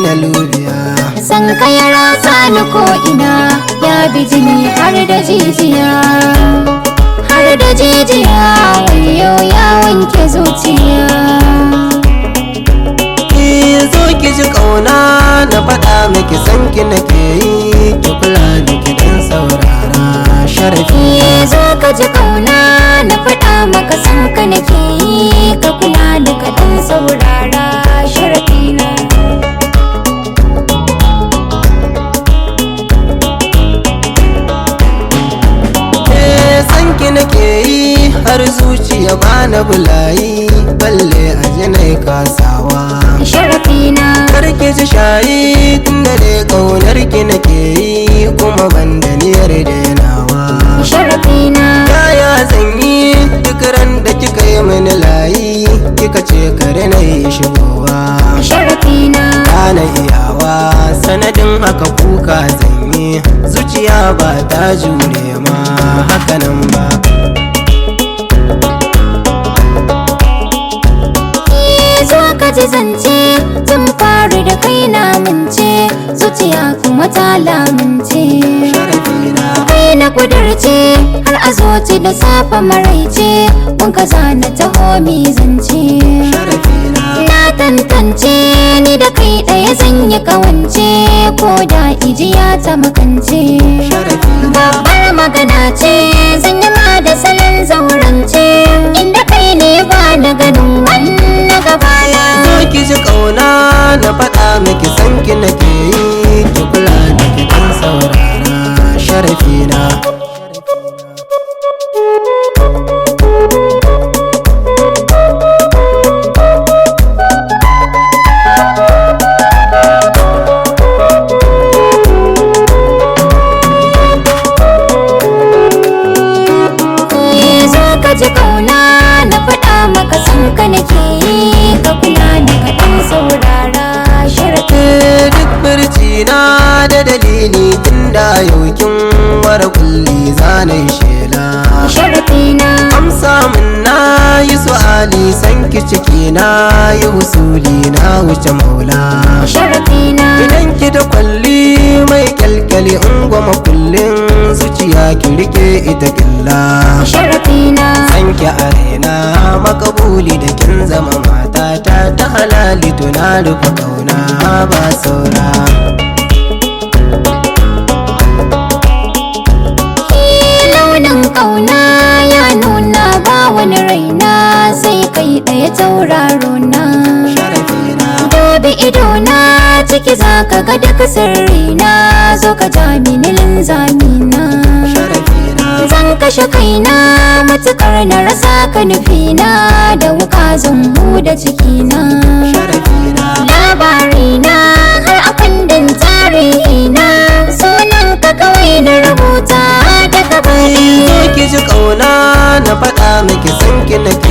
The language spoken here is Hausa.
da lubiya. san ka ya ratsa ni ko ina, ya bi jini har da jijiya, har da jijiya, wayo ya wanke zuciya. Zo ki ji kauna na faɗa miki san ki nake yi, ki kula da ki dan saurara sharafi. Zo ka ji kauna na faɗa maka san ka nake yi, ka kula da ka dan saurara sharafina. San ki nake yi har zuciya bana bulayi, balle a jinai kasawa sharafina. Karki ji shayi tunda dai kaunar ki nake yi, kuma ban da niyyar denawa sharafina. Yaya zan yi duk ran da kika yi mini layi, kika ce kare na yi shigowa sharafina. kana iyawa sanadin haka kuka zan yi, zuciya ba ta jure ma hakanan ba. Zo ka ji zance tun fari da kai na mince, zuciya kuma ta lamince. Kai na kudurce har a zoci da safa maraice, kun ka zana taho mi zance. Na tantance ni da kai ɗaya zan yi kawance, ko da ijiya ta makance. Babbar magana ce zan yi ma da salon zaurance, inda kai ne ba na ganin wannan gabana. Zo ki ji kauna na faɗa miki san ki nake yi, ki kula da ki dan saurara sharafina. Ji kauna na faɗa maka san ka nake yi, ka kula da ka dan saurara sharafi. Duk birci na da dalili tunda yau kin wara kulli zanai shela sharafina. Amsa min na yi su'ali san ki ciki na yi husuli na wuce maula sharafina. Idan ki da kwalli mai kyalkyali ungwama kullin, zuciya ki rike ita killa sharafina. san ki a raina makabuli da kin zama matata ta halali, tuna rufe kauna ba saura. Launin kauna ya nuna ba wani raina, sai kai ɗaya tauraro na dobe idona ciki za ka ga duk sirrina, zo ka ja mini linzamina. Zan kashe kaina matukar na rasa ka nufina, da wuka zan huda cikina. Labarina har a kundin tarihina, sunan ka kawai na rubuta daga bani. Zo ki ji kauna na faɗa miki san ki nake